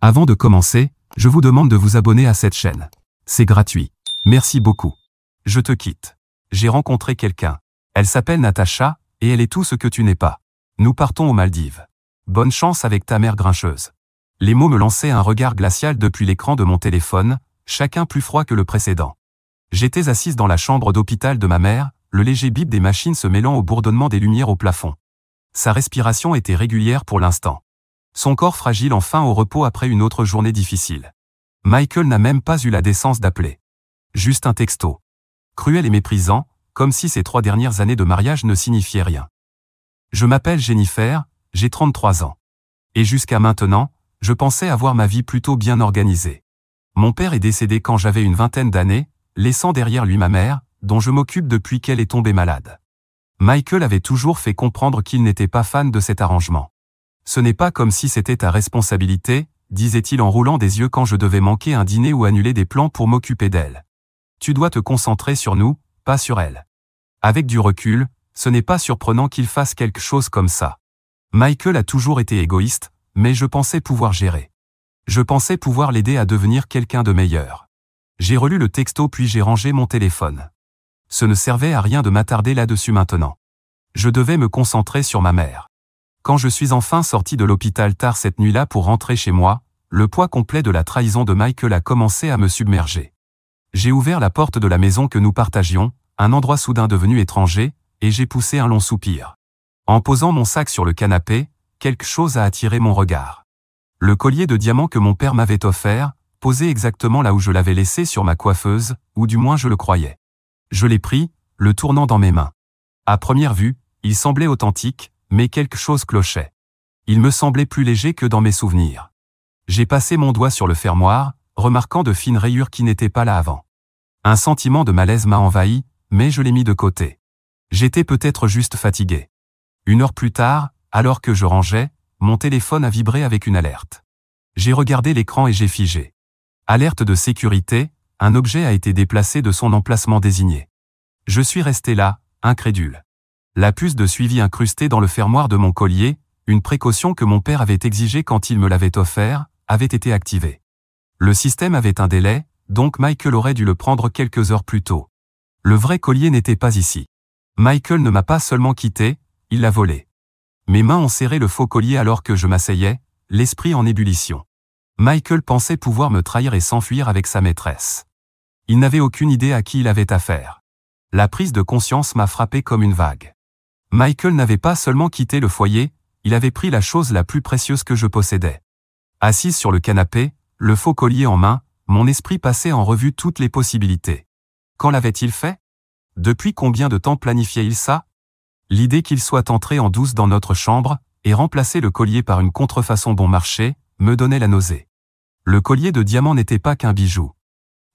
Avant de commencer, je vous demande de vous abonner à cette chaîne. C'est gratuit. Merci beaucoup. Je te quitte. J'ai rencontré quelqu'un. Elle s'appelle Natacha, et elle est tout ce que tu n'es pas. Nous partons aux Maldives. Bonne chance avec ta mère grincheuse. Les mots me lançaient un regard glacial depuis l'écran de mon téléphone, chacun plus froid que le précédent. J'étais assise dans la chambre d'hôpital de ma mère, le léger bip des machines se mêlant au bourdonnement des lumières au plafond. Sa respiration était régulière pour l'instant. Son corps fragile enfin au repos après une autre journée difficile. Michael n'a même pas eu la décence d'appeler. Juste un texto. Cruel et méprisant, comme si ces 3 dernières années de mariage ne signifiaient rien. Je m'appelle Jennifer, j'ai 33 ans. Et jusqu'à maintenant, je pensais avoir ma vie plutôt bien organisée. Mon père est décédé quand j'avais une vingtaine d'années, laissant derrière lui ma mère, dont je m'occupe depuis qu'elle est tombée malade. Michael avait toujours fait comprendre qu'il n'était pas fan de cet arrangement. Ce n'est pas comme si c'était ta responsabilité, disait-il en roulant des yeux quand je devais manquer un dîner ou annuler des plans pour m'occuper d'elle. Tu dois te concentrer sur nous, pas sur elle. Avec du recul, ce n'est pas surprenant qu'il fasse quelque chose comme ça. Michael a toujours été égoïste, mais je pensais pouvoir gérer. Je pensais pouvoir l'aider à devenir quelqu'un de meilleur. J'ai relu le texto puis j'ai rangé mon téléphone. Ce ne servait à rien de m'attarder là-dessus maintenant. Je devais me concentrer sur ma mère. Quand je suis enfin sorti de l'hôpital tard cette nuit-là pour rentrer chez moi, le poids complet de la trahison de Michael a commencé à me submerger. J'ai ouvert la porte de la maison que nous partagions, un endroit soudain devenu étranger, et j'ai poussé un long soupir. En posant mon sac sur le canapé, quelque chose a attiré mon regard. Le collier de diamants que mon père m'avait offert, posé exactement là où je l'avais laissé sur ma coiffeuse, ou du moins je le croyais. Je l'ai pris, le tournant dans mes mains. À première vue, il semblait authentique, mais quelque chose clochait. Il me semblait plus léger que dans mes souvenirs. J'ai passé mon doigt sur le fermoir, remarquant de fines rayures qui n'étaient pas là avant. Un sentiment de malaise m'a envahi, mais je l'ai mis de côté. J'étais peut-être juste fatigué. 1 heure plus tard, alors que je rangeais, mon téléphone a vibré avec une alerte. J'ai regardé l'écran et j'ai figé. Alerte de sécurité, un objet a été déplacé de son emplacement désigné. Je suis resté là, incrédule. La puce de suivi incrustée dans le fermoir de mon collier, une précaution que mon père avait exigée quand il me l'avait offert, avait été activée. Le système avait un délai, donc Michael aurait dû le prendre quelques heures plus tôt. Le vrai collier n'était pas ici. Michael ne m'a pas seulement quitté, il l'a volé. Mes mains ont serré le faux collier alors que je m'asseyais, l'esprit en ébullition. Michael pensait pouvoir me trahir et s'enfuir avec sa maîtresse. Il n'avait aucune idée à qui il avait affaire. La prise de conscience m'a frappé comme une vague. Michael n'avait pas seulement quitté le foyer, il avait pris la chose la plus précieuse que je possédais. Assise sur le canapé, le faux collier en main, mon esprit passait en revue toutes les possibilités. Quand l'avait-il fait? Depuis combien de temps planifiait-il ça? L'idée qu'il soit entré en douce dans notre chambre, et remplacé le collier par une contrefaçon bon marché, me donnait la nausée. Le collier de diamant n'était pas qu'un bijou.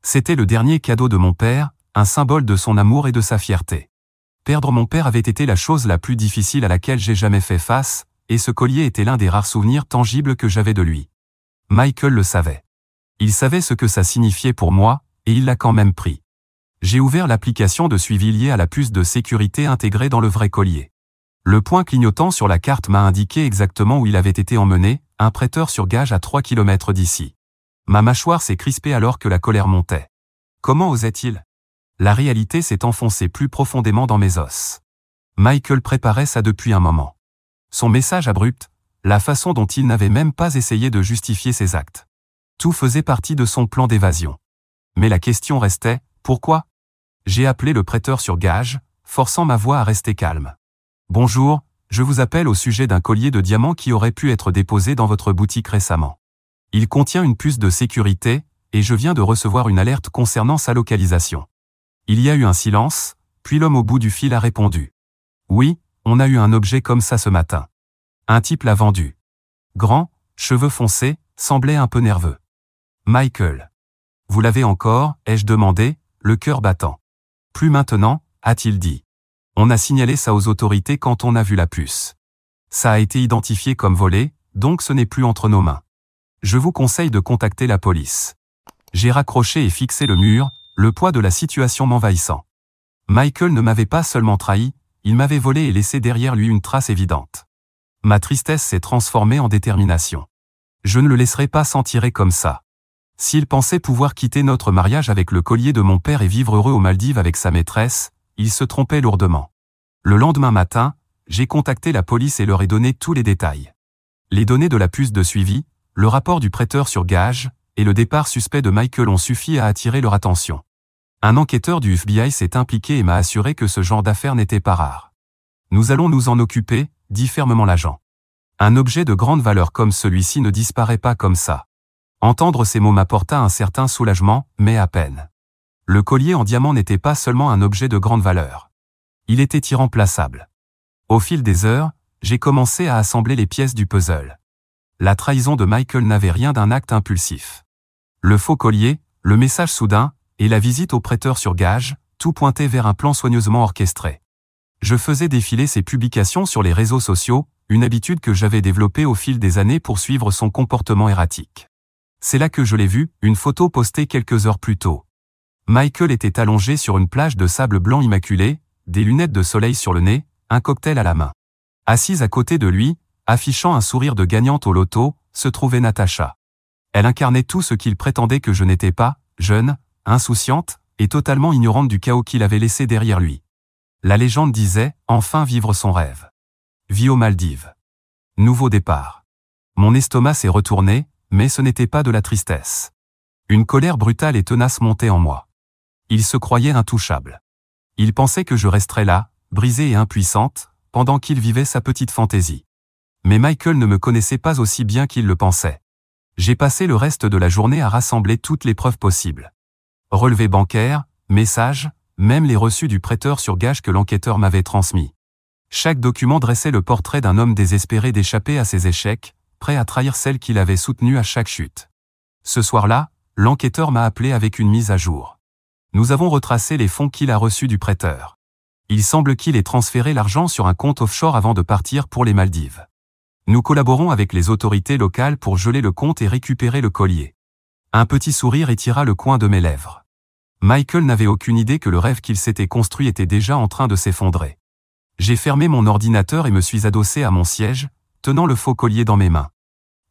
C'était le dernier cadeau de mon père, un symbole de son amour et de sa fierté. Perdre mon père avait été la chose la plus difficile à laquelle j'ai jamais fait face, et ce collier était l'un des rares souvenirs tangibles que j'avais de lui. Michael le savait. Il savait ce que ça signifiait pour moi, et il l'a quand même pris. J'ai ouvert l'application de suivi liée à la puce de sécurité intégrée dans le vrai collier. Le point clignotant sur la carte m'a indiqué exactement où il avait été emmené, un prêteur sur gage à 3 km d'ici. Ma mâchoire s'est crispée alors que la colère montait. Comment osait-il? La réalité s'est enfoncée plus profondément dans mes os. Michael préparait ça depuis un moment. Son message abrupt, la façon dont il n'avait même pas essayé de justifier ses actes. Tout faisait partie de son plan d'évasion. Mais la question restait, pourquoi? J'ai appelé le prêteur sur gage, forçant ma voix à rester calme. Bonjour, je vous appelle au sujet d'un collier de diamants qui aurait pu être déposé dans votre boutique récemment. Il contient une puce de sécurité, et je viens de recevoir une alerte concernant sa localisation. Il y a eu un silence, puis l'homme au bout du fil a répondu. Oui, on a eu un objet comme ça ce matin. Un type l'a vendu. Grand, cheveux foncés, semblait un peu nerveux. Michael. Vous l'avez encore, ai-je demandé, le cœur battant. Plus maintenant, a-t-il dit. On a signalé ça aux autorités quand on a vu la puce. Ça a été identifié comme volé, donc ce n'est plus entre nos mains. Je vous conseille de contacter la police. J'ai raccroché et fixé le mur, le poids de la situation m'envahissant. Michael ne m'avait pas seulement trahi, il m'avait volé et laissé derrière lui une trace évidente. Ma tristesse s'est transformée en détermination. Je ne le laisserai pas s'en tirer comme ça. S'il pensait pouvoir quitter notre mariage avec le collier de mon père et vivre heureux aux Maldives avec sa maîtresse, il se trompait lourdement. Le lendemain matin, j'ai contacté la police et leur ai donné tous les détails. Les données de la puce de suivi, le rapport du prêteur sur gage, et le départ suspect de Michael ont suffi à attirer leur attention. Un enquêteur du FBI s'est impliqué et m'a assuré que ce genre d'affaires n'était pas rare. Nous allons nous en occuper, dit fermement l'agent. Un objet de grande valeur comme celui-ci ne disparaît pas comme ça. Entendre ces mots m'apporta un certain soulagement, mais à peine. Le collier en diamant n'était pas seulement un objet de grande valeur. Il était irremplaçable. Au fil des heures, j'ai commencé à assembler les pièces du puzzle. La trahison de Michael n'avait rien d'un acte impulsif. Le faux collier, le message soudain, et la visite au prêteur sur gage, tout pointait vers un plan soigneusement orchestré. Je faisais défiler ses publications sur les réseaux sociaux, une habitude que j'avais développée au fil des années pour suivre son comportement erratique. C'est là que je l'ai vu, une photo postée quelques heures plus tôt. Michael était allongé sur une plage de sable blanc immaculé, des lunettes de soleil sur le nez, un cocktail à la main. Assise à côté de lui, affichant un sourire de gagnante au loto, se trouvait Natasha. Elle incarnait tout ce qu'il prétendait que je n'étais pas, jeune, insouciante, et totalement ignorante du chaos qu'il avait laissé derrière lui. La légende disait, enfin vivre son rêve. Vie aux Maldives. Nouveau départ. Mon estomac s'est retourné, mais ce n'était pas de la tristesse. Une colère brutale et tenace montait en moi. Il se croyait intouchable. Il pensait que je resterais là, brisée et impuissante, pendant qu'il vivait sa petite fantaisie. Mais Michael ne me connaissait pas aussi bien qu'il le pensait. J'ai passé le reste de la journée à rassembler toutes les preuves possibles. Relevés bancaires, messages, même les reçus du prêteur sur gage que l'enquêteur m'avait transmis. Chaque document dressait le portrait d'un homme désespéré d'échapper à ses échecs, prêt à trahir celle qu'il avait soutenue à chaque chute. Ce soir-là, l'enquêteur m'a appelé avec une mise à jour. Nous avons retracé les fonds qu'il a reçus du prêteur. Il semble qu'il ait transféré l'argent sur un compte offshore avant de partir pour les Maldives. Nous collaborons avec les autorités locales pour geler le compte et récupérer le collier. Un petit sourire étira le coin de mes lèvres. Michael n'avait aucune idée que le rêve qu'il s'était construit était déjà en train de s'effondrer. J'ai fermé mon ordinateur et me suis adossé à mon siège, tenant le faux collier dans mes mains.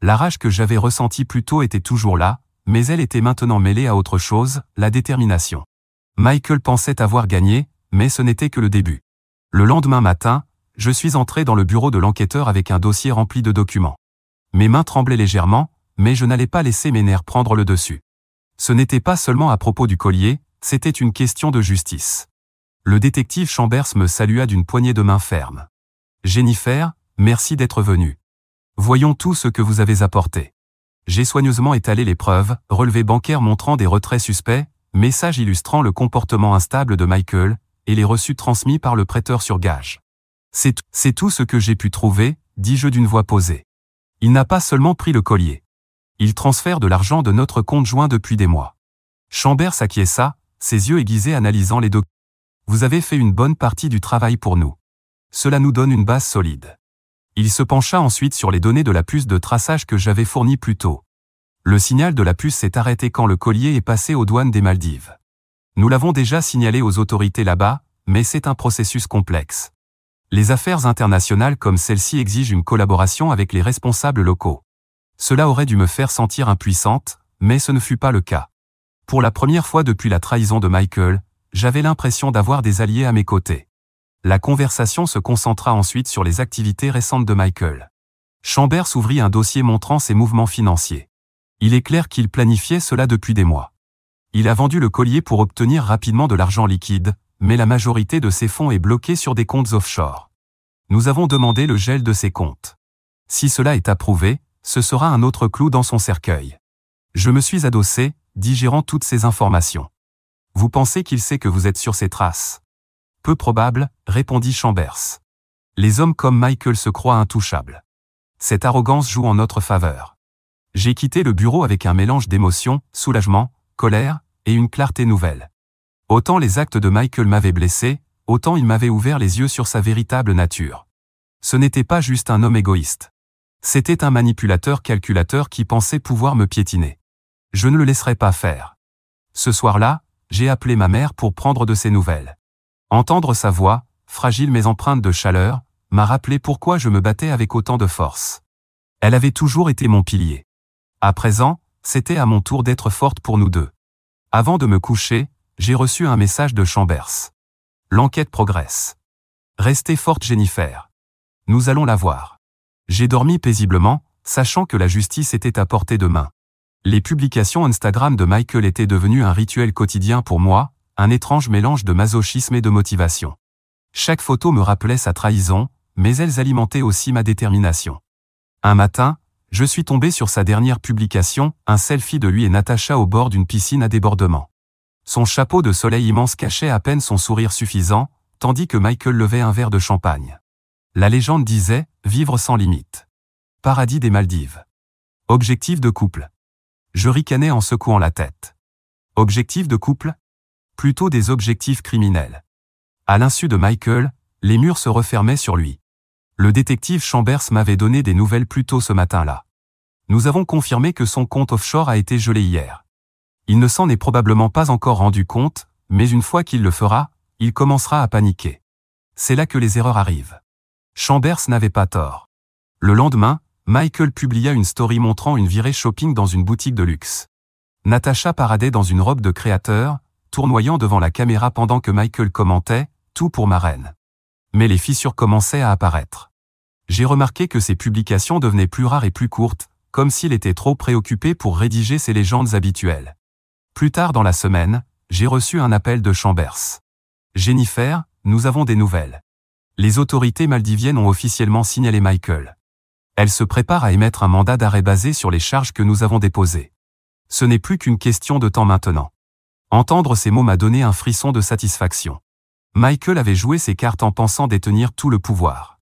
La rage que j'avais ressentie plus tôt était toujours là, mais elle était maintenant mêlée à autre chose, la détermination. Michael pensait avoir gagné, mais ce n'était que le début. Le lendemain matin, je suis entré dans le bureau de l'enquêteur avec un dossier rempli de documents. Mes mains tremblaient légèrement, mais je n'allais pas laisser mes nerfs prendre le dessus. Ce n'était pas seulement à propos du collier, c'était une question de justice. Le détective Chambers me salua d'une poignée de main ferme. « Jennifer, merci d'être venue. Voyons tout ce que vous avez apporté. » J'ai soigneusement étalé les preuves, relevés bancaires montrant des retraits suspects, messages illustrant le comportement instable de Michael, et les reçus transmis par le prêteur sur gage. C'est tout ce que j'ai pu trouver, dis-je d'une voix posée. Il n'a pas seulement pris le collier. Il transfère de l'argent de notre compte joint depuis des mois. Chambers acquiesça, ses yeux aiguisés analysant les documents. Vous avez fait une bonne partie du travail pour nous. Cela nous donne une base solide. Il se pencha ensuite sur les données de la puce de traçage que j'avais fournie plus tôt. Le signal de la puce s'est arrêté quand le collier est passé aux douanes des Maldives. Nous l'avons déjà signalé aux autorités là-bas, mais c'est un processus complexe. Les affaires internationales comme celle-ci exigent une collaboration avec les responsables locaux. Cela aurait dû me faire sentir impuissante, mais ce ne fut pas le cas. Pour la première fois depuis la trahison de Michael, j'avais l'impression d'avoir des alliés à mes côtés. La conversation se concentra ensuite sur les activités récentes de Michael. Chambers ouvrit un dossier montrant ses mouvements financiers. Il est clair qu'il planifiait cela depuis des mois. Il a vendu le collier pour obtenir rapidement de l'argent liquide, mais la majorité de ses fonds est bloquée sur des comptes offshore. Nous avons demandé le gel de ces comptes. Si cela est approuvé, ce sera un autre clou dans son cercueil. Je me suis adossé, digérant toutes ces informations. Vous pensez qu'il sait que vous êtes sur ses traces? Peu probable, répondit Chambers. Les hommes comme Michael se croient intouchables. Cette arrogance joue en notre faveur. J'ai quitté le bureau avec un mélange d'émotions, soulagement, colère, et une clarté nouvelle. Autant les actes de Michael m'avaient blessé, autant il m'avait ouvert les yeux sur sa véritable nature. Ce n'était pas juste un homme égoïste. C'était un manipulateur calculateur qui pensait pouvoir me piétiner. Je ne le laisserai pas faire. Ce soir-là, j'ai appelé ma mère pour prendre de ses nouvelles. Entendre sa voix, fragile mais empreinte de chaleur, m'a rappelé pourquoi je me battais avec autant de force. Elle avait toujours été mon pilier. À présent, c'était à mon tour d'être forte pour nous deux. Avant de me coucher, j'ai reçu un message de Chambers. L'enquête progresse. Restez forte Jennifer. Nous allons la voir. J'ai dormi paisiblement, sachant que la justice était à portée de main. Les publications Instagram de Michael étaient devenues un rituel quotidien pour moi, un étrange mélange de masochisme et de motivation. Chaque photo me rappelait sa trahison, mais elles alimentaient aussi ma détermination. Un matin, je suis tombé sur sa dernière publication, un selfie de lui et Natasha au bord d'une piscine à débordement. Son chapeau de soleil immense cachait à peine son sourire suffisant, tandis que Michael levait un verre de champagne. La légende disait « Vivre sans limite. Paradis des Maldives. Objectif de couple. » Je ricanais en secouant la tête. Objectif de couple? Plutôt des objectifs criminels. À l'insu de Michael, les murs se refermaient sur lui. Le détective Chambers m'avait donné des nouvelles plus tôt ce matin-là. Nous avons confirmé que son compte offshore a été gelé hier. Il ne s'en est probablement pas encore rendu compte, mais une fois qu'il le fera, il commencera à paniquer. C'est là que les erreurs arrivent. Chambers n'avait pas tort. Le lendemain, Michael publia une story montrant une virée shopping dans une boutique de luxe. Natasha paradait dans une robe de créateur, tournoyant devant la caméra pendant que Michael commentait « Tout pour ma reine ». Mais les fissures commençaient à apparaître. J'ai remarqué que ses publications devenaient plus rares et plus courtes, comme s'il était trop préoccupé pour rédiger ses légendes habituelles. Plus tard dans la semaine, j'ai reçu un appel de Chambers. « Jennifer, nous avons des nouvelles. Les autorités maldiviennes ont officiellement signalé Michael. Elles se préparent à émettre un mandat d'arrêt basé sur les charges que nous avons déposées. Ce n'est plus qu'une question de temps maintenant. » Entendre ces mots m'a donné un frisson de satisfaction. Michael avait joué ses cartes en pensant détenir tout le pouvoir.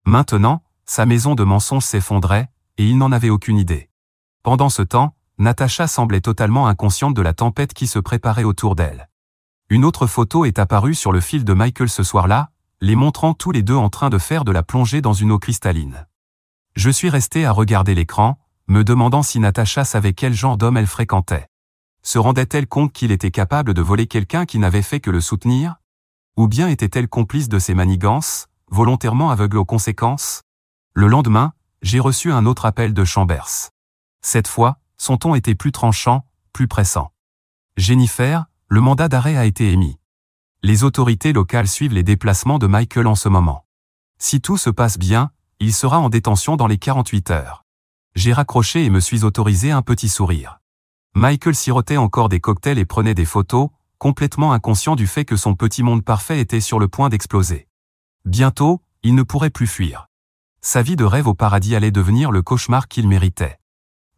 Maintenant, sa maison de mensonges s'effondrait, et il n'en avait aucune idée. Pendant ce temps, Natasha semblait totalement inconsciente de la tempête qui se préparait autour d'elle. Une autre photo est apparue sur le fil de Michael ce soir-là, les montrant tous les deux en train de faire de la plongée dans une eau cristalline. Je suis resté à regarder l'écran, me demandant si Natasha savait quel genre d'homme elle fréquentait. Se rendait-elle compte qu'il était capable de voler quelqu'un qui n'avait fait que le soutenir? Ou bien était-elle complice de ses manigances, volontairement aveugle aux conséquences? Le lendemain, j'ai reçu un autre appel de Chambers. Cette fois, son ton était plus tranchant, plus pressant. « Jennifer, le mandat d'arrêt a été émis. Les autorités locales suivent les déplacements de Michael en ce moment. Si tout se passe bien, il sera en détention dans les 48 heures. » J'ai raccroché et me suis autorisé un petit sourire. Michael sirotait encore des cocktails et prenait des photos, complètement inconscient du fait que son petit monde parfait était sur le point d'exploser. Bientôt, il ne pourrait plus fuir. Sa vie de rêve au paradis allait devenir le cauchemar qu'il méritait.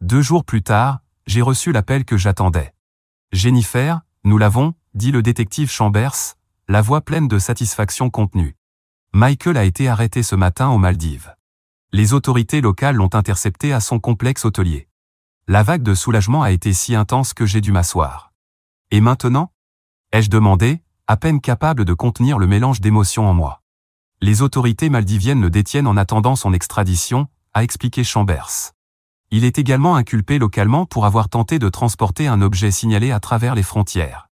2 jours plus tard, j'ai reçu l'appel que j'attendais. « Jennifer, nous l'avons », dit le détective Chambers, la voix pleine de satisfaction contenue. Michael a été arrêté ce matin aux Maldives. Les autorités locales l'ont intercepté à son complexe hôtelier. La vague de soulagement a été si intense que j'ai dû m'asseoir. « Et maintenant ?» ai-je demandé, à peine capable de contenir le mélange d'émotions en moi. « Les autorités maldiviennes le détiennent en attendant son extradition », a expliqué Chambers. Il est également inculpé localement pour avoir tenté de transporter un objet signalé à travers les frontières.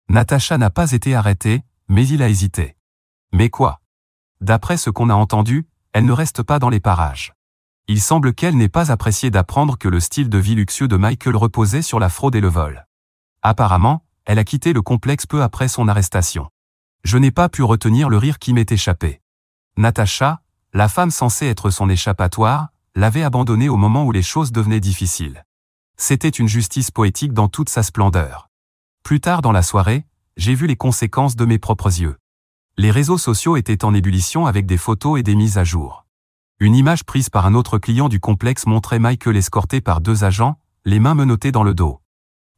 Natasha n'a pas été arrêtée, mais il a hésité. Mais quoi? D'après ce qu'on a entendu, elle ne reste pas dans les parages. Il semble qu'elle n'ait pas apprécié d'apprendre que le style de vie luxueux de Michael reposait sur la fraude et le vol. Apparemment, elle a quitté le complexe peu après son arrestation. Je n'ai pas pu retenir le rire qui m'est échappé. Natasha, la femme censée être son échappatoire, l'avait abandonnée au moment où les choses devenaient difficiles. C'était une justice poétique dans toute sa splendeur. Plus tard dans la soirée, j'ai vu les conséquences de mes propres yeux. Les réseaux sociaux étaient en ébullition avec des photos et des mises à jour. Une image prise par un autre client du complexe montrait Michael escorté par 2 agents, les mains menottées dans le dos.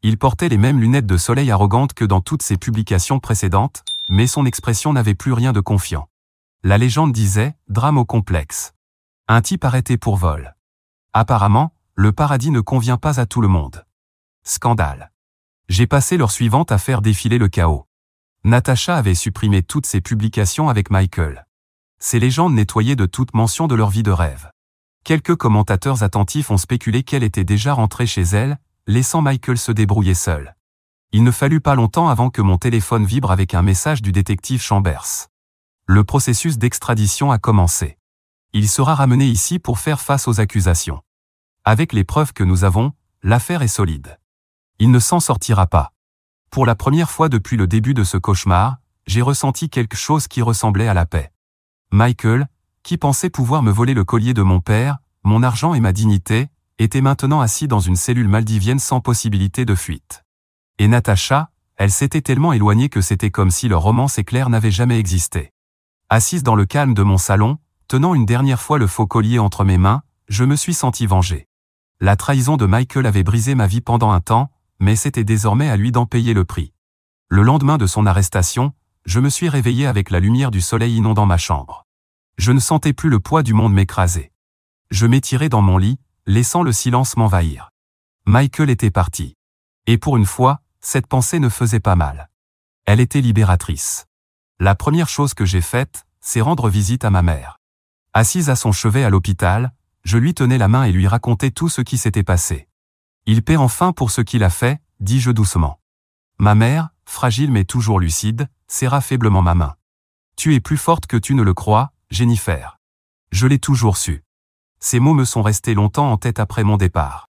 Il portait les mêmes lunettes de soleil arrogantes que dans toutes ses publications précédentes, mais son expression n'avait plus rien de confiant. La légende disait « drame au complexe ». Un type arrêté pour vol. Apparemment, le paradis ne convient pas à tout le monde. Scandale. J'ai passé l'heure suivante à faire défiler le chaos. Natasha avait supprimé toutes ses publications avec Michael. Ces légendes nettoyaient de toute mention de leur vie de rêve. Quelques commentateurs attentifs ont spéculé qu'elle était déjà rentrée chez elle, laissant Michael se débrouiller seul. Il ne fallut pas longtemps avant que mon téléphone vibre avec un message du détective Chambers. Le processus d'extradition a commencé. Il sera ramené ici pour faire face aux accusations. Avec les preuves que nous avons, l'affaire est solide. Il ne s'en sortira pas. Pour la première fois depuis le début de ce cauchemar, j'ai ressenti quelque chose qui ressemblait à la paix. Michael, qui pensait pouvoir me voler le collier de mon père, mon argent et ma dignité, était maintenant assis dans une cellule maldivienne sans possibilité de fuite. Et Natacha, elle s'était tellement éloignée que c'était comme si leur romance éclair n'avait jamais existé. Assise dans le calme de mon salon, tenant une dernière fois le faux collier entre mes mains, je me suis senti vengé. La trahison de Michael avait brisé ma vie pendant un temps, mais c'était désormais à lui d'en payer le prix. Le lendemain de son arrestation, je me suis réveillé avec la lumière du soleil inondant ma chambre. Je ne sentais plus le poids du monde m'écraser. Je m'étirais dans mon lit, laissant le silence m'envahir. Michael était parti. Et pour une fois, cette pensée ne faisait pas mal. Elle était libératrice. La première chose que j'ai faite, c'est rendre visite à ma mère. Assise à son chevet à l'hôpital, je lui tenais la main et lui racontais tout ce qui s'était passé. Il paie enfin pour ce qu'il a fait, dis-je doucement. Ma mère, fragile mais toujours lucide, serra faiblement ma main. Tu es plus forte que tu ne le crois, Jennifer. Je l'ai toujours su. Ces mots me sont restés longtemps en tête après mon départ.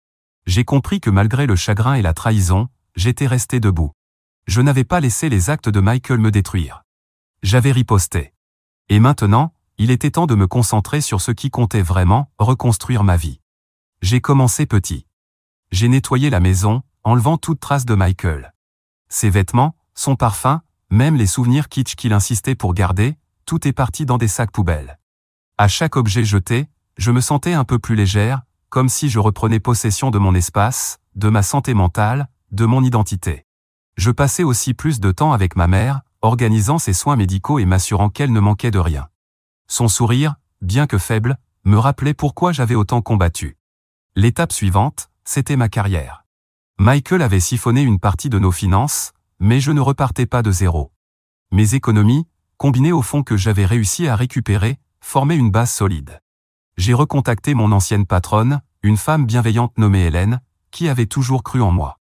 J'ai compris que malgré le chagrin et la trahison, j'étais resté debout. Je n'avais pas laissé les actes de Michael me détruire. J'avais riposté. Et maintenant, il était temps de me concentrer sur ce qui comptait vraiment, reconstruire ma vie. J'ai commencé petit. J'ai nettoyé la maison, enlevant toute trace de Michael. Ses vêtements, son parfum, même les souvenirs kitsch qu'il insistait pour garder, tout est parti dans des sacs poubelles. À chaque objet jeté, je me sentais un peu plus légère, comme si je reprenais possession de mon espace, de ma santé mentale, de mon identité. Je passais aussi plus de temps avec ma mère, organisant ses soins médicaux et m'assurant qu'elle ne manquait de rien. Son sourire, bien que faible, me rappelait pourquoi j'avais autant combattu. L'étape suivante, c'était ma carrière. Michael avait siphonné une partie de nos finances, mais je ne repartais pas de zéro. Mes économies, combinées au fonds que j'avais réussi à récupérer, formaient une base solide. J'ai recontacté mon ancienne patronne, une femme bienveillante nommée Hélène, qui avait toujours cru en moi.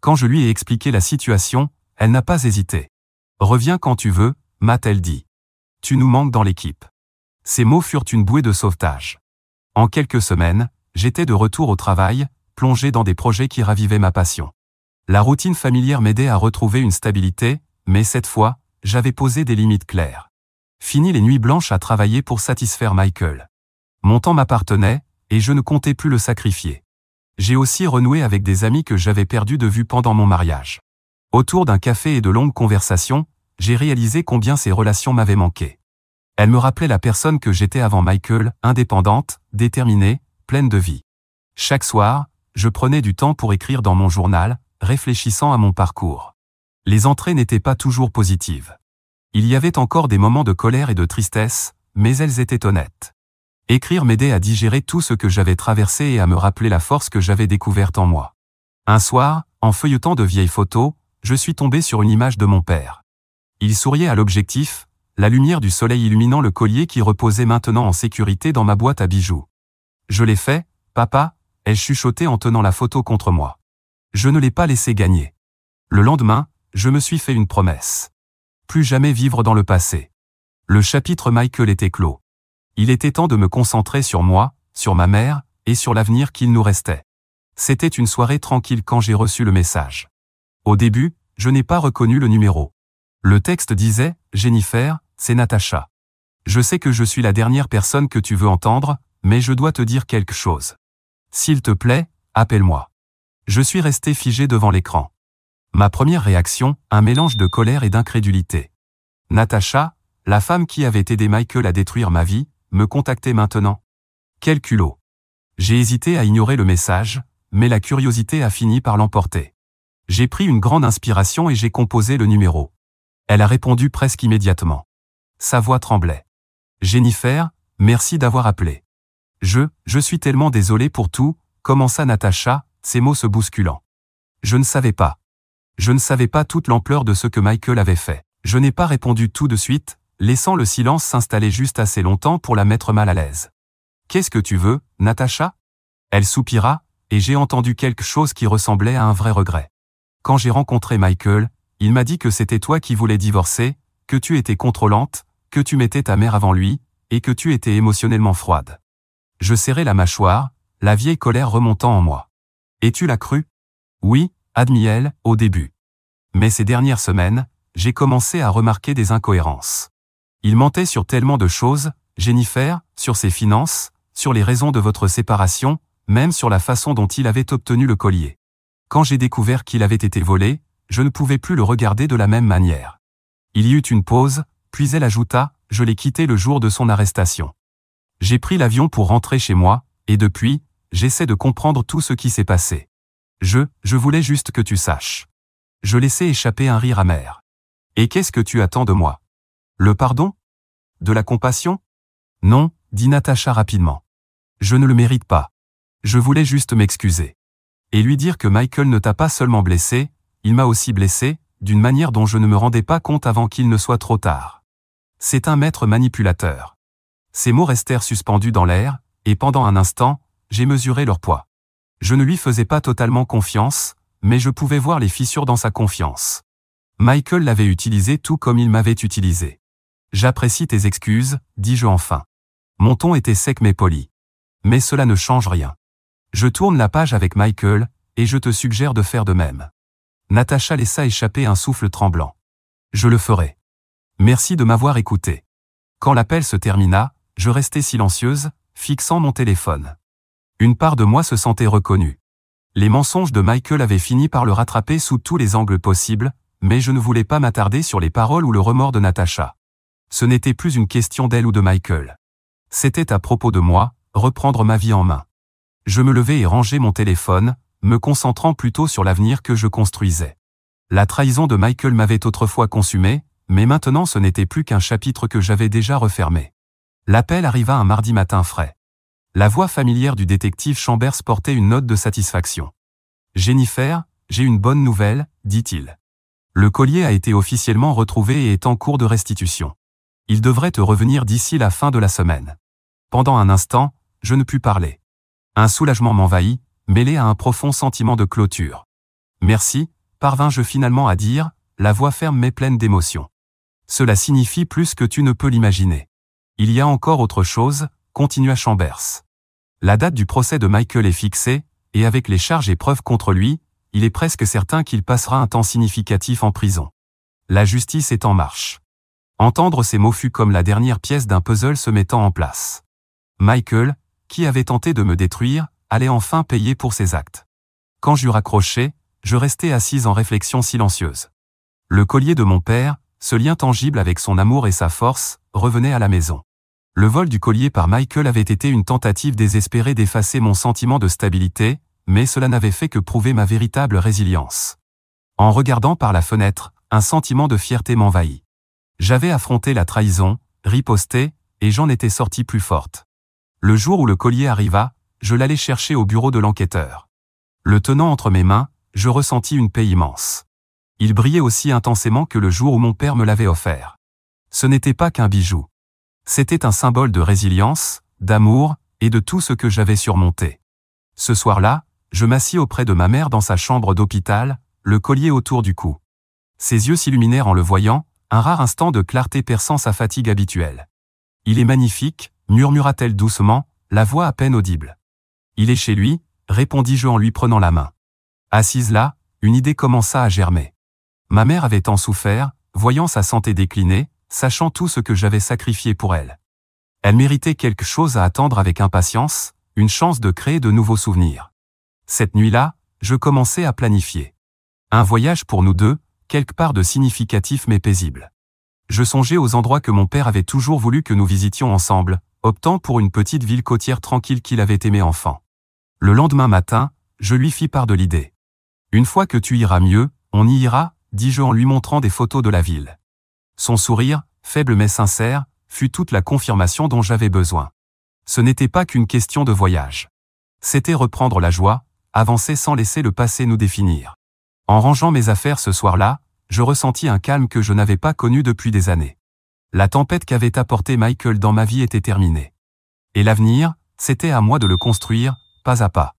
Quand je lui ai expliqué la situation, elle n'a pas hésité. « Reviens quand tu veux », m'a-t-elle dit. « Tu nous manques dans l'équipe ». Ces mots furent une bouée de sauvetage. En quelques semaines, j'étais de retour au travail, plongé dans des projets qui ravivaient ma passion. La routine familière m'aidait à retrouver une stabilité, mais cette fois, j'avais posé des limites claires. Fini les nuits blanches à travailler pour satisfaire Michael. Mon temps m'appartenait, et je ne comptais plus le sacrifier. J'ai aussi renoué avec des amis que j'avais perdus de vue pendant mon mariage. Autour d'un café et de longues conversations, j'ai réalisé combien ces relations m'avaient manqué. Elles me rappelaient la personne que j'étais avant Michael, indépendante, déterminée, pleine de vie. Chaque soir, je prenais du temps pour écrire dans mon journal, réfléchissant à mon parcours. Les entrées n'étaient pas toujours positives. Il y avait encore des moments de colère et de tristesse, mais elles étaient honnêtes. Écrire m'aidait à digérer tout ce que j'avais traversé et à me rappeler la force que j'avais découverte en moi. Un soir, en feuilletant de vieilles photos, je suis tombé sur une image de mon père. Il souriait à l'objectif, la lumière du soleil illuminant le collier qui reposait maintenant en sécurité dans ma boîte à bijoux. Je l'ai fait, papa, ai chuchoté en tenant la photo contre moi. Je ne l'ai pas laissé gagner. Le lendemain, je me suis fait une promesse. Plus jamais vivre dans le passé. Le chapitre Michael était clos. Il était temps de me concentrer sur moi, sur ma mère, et sur l'avenir qu'il nous restait. C'était une soirée tranquille quand j'ai reçu le message. Au début, je n'ai pas reconnu le numéro. Le texte disait « Jennifer, c'est Natacha. Je sais que je suis la dernière personne que tu veux entendre, mais je dois te dire quelque chose. S'il te plaît, appelle-moi. » Je suis resté figé devant l'écran. Ma première réaction, un mélange de colère et d'incrédulité. Natacha, la femme qui avait aidé Michael à détruire ma vie, me contactait maintenant. Quel culot. J'ai hésité à ignorer le message, mais la curiosité a fini par l'emporter. J'ai pris une grande inspiration et j'ai composé le numéro. Elle a répondu presque immédiatement. Sa voix tremblait. « Jennifer, merci d'avoir appelé. Je suis tellement désolé pour tout », commença Natacha, ses mots se bousculant. Je ne savais pas. Je ne savais pas toute l'ampleur de ce que Michael avait fait. Je n'ai pas répondu tout de suite, laissant le silence s'installer juste assez longtemps pour la mettre mal à l'aise. « Qu'est-ce que tu veux, Natacha ?» Elle soupira, et j'ai entendu quelque chose qui ressemblait à un vrai regret. Quand j'ai rencontré Michael, il m'a dit que c'était toi qui voulais divorcer, que tu étais contrôlante, que tu mettais ta mère avant lui, et que tu étais émotionnellement froide. Je serrai la mâchoire, la vieille colère remontant en moi. Et tu l'as cru? Oui, admit-elle, au début. Mais ces dernières semaines, j'ai commencé à remarquer des incohérences. Il mentait sur tellement de choses, Jennifer, sur ses finances, sur les raisons de votre séparation, même sur la façon dont il avait obtenu le collier. Quand j'ai découvert qu'il avait été volé, je ne pouvais plus le regarder de la même manière. Il y eut une pause, puis elle ajouta, « Je l'ai quitté le jour de son arrestation. J'ai pris l'avion pour rentrer chez moi, et depuis, j'essaie de comprendre tout ce qui s'est passé. Je voulais juste que tu saches. » Je laissai échapper un rire amer. « Et qu'est-ce que tu attends de moi? Le pardon? De la compassion? » « Non, dit Natacha rapidement. Je ne le mérite pas. Je voulais juste m'excuser. Et lui dire que Michael ne t'a pas seulement blessé, il m'a aussi blessé, d'une manière dont je ne me rendais pas compte avant qu'il ne soit trop tard. C'est un maître manipulateur. » Ces mots restèrent suspendus dans l'air, et pendant un instant, j'ai mesuré leur poids. Je ne lui faisais pas totalement confiance, mais je pouvais voir les fissures dans sa confiance. Michael l'avait utilisé tout comme il m'avait utilisé. « J'apprécie tes excuses, dis-je enfin. Mon ton était sec mais poli. Mais cela ne change rien. Je tourne la page avec Michael, et je te suggère de faire de même. » Natacha laissa échapper un souffle tremblant. « Je le ferai. Merci de m'avoir écouté. » Quand l'appel se termina, je restai silencieuse, fixant mon téléphone. Une part de moi se sentait reconnue. Les mensonges de Michael avaient fini par le rattraper sous tous les angles possibles, mais je ne voulais pas m'attarder sur les paroles ou le remords de Natacha. Ce n'était plus une question d'elle ou de Michael. C'était à propos de moi, reprendre ma vie en main. Je me levai et rangeai mon téléphone, me concentrant plutôt sur l'avenir que je construisais. La trahison de Michael m'avait autrefois consumé, mais maintenant ce n'était plus qu'un chapitre que j'avais déjà refermé. L'appel arriva un mardi matin frais. La voix familière du détective Chambers portait une note de satisfaction. « Jennifer, j'ai une bonne nouvelle, dit-il. Le collier a été officiellement retrouvé et est en cours de restitution. Il devrait te revenir d'ici la fin de la semaine. » Pendant un instant, je ne pus parler. Un soulagement m'envahit, mêlé à un profond sentiment de clôture. « Merci », parvins-je finalement à dire, la voix ferme mais pleine d'émotion. « Cela signifie plus que tu ne peux l'imaginer. Il y a encore autre chose, » continua Chambers. « La date du procès de Michael est fixée, et avec les charges et preuves contre lui, il est presque certain qu'il passera un temps significatif en prison. La justice est en marche. » Entendre ces mots fut comme la dernière pièce d'un puzzle se mettant en place. Michael, qui avait tenté de me détruire, allait enfin payer pour ses actes. Quand j'eus raccroché, je restai assise en réflexion silencieuse. Le collier de mon père, ce lien tangible avec son amour et sa force, revenait à la maison. Le vol du collier par Michael avait été une tentative désespérée d'effacer mon sentiment de stabilité, mais cela n'avait fait que prouver ma véritable résilience. En regardant par la fenêtre, un sentiment de fierté m'envahit. J'avais affronté la trahison, riposté, et j'en étais sorti plus forte. Le jour où le collier arriva, je l'allai chercher au bureau de l'enquêteur. Le tenant entre mes mains, je ressentis une paix immense. Il brillait aussi intensément que le jour où mon père me l'avait offert. Ce n'était pas qu'un bijou. C'était un symbole de résilience, d'amour, et de tout ce que j'avais surmonté. Ce soir-là, je m'assis auprès de ma mère dans sa chambre d'hôpital, le collier autour du cou. Ses yeux s'illuminèrent en le voyant, un rare instant de clarté perçant sa fatigue habituelle. « Il est magnifique », murmura-t-elle doucement, la voix à peine audible. « Il est chez lui », répondis-je en lui prenant la main. Assise là, une idée commença à germer. Ma mère avait tant souffert, voyant sa santé décliner, sachant tout ce que j'avais sacrifié pour elle. Elle méritait quelque chose à attendre avec impatience, une chance de créer de nouveaux souvenirs. Cette nuit-là, je commençais à planifier. Un voyage pour nous deux, quelque part de significatif mais paisible. Je songeais aux endroits que mon père avait toujours voulu que nous visitions ensemble, optant pour une petite ville côtière tranquille qu'il avait aimée enfant. Le lendemain matin, je lui fis part de l'idée. « Une fois que tu iras mieux, on y ira », dis-je en lui montrant des photos de la ville. Son sourire, faible mais sincère, fut toute la confirmation dont j'avais besoin. Ce n'était pas qu'une question de voyage. C'était reprendre la joie, avancer sans laisser le passé nous définir. En rangeant mes affaires ce soir-là, je ressentis un calme que je n'avais pas connu depuis des années. La tempête qu'avait apportée Michael dans ma vie était terminée. Et l'avenir, c'était à moi de le construire, pas à pas.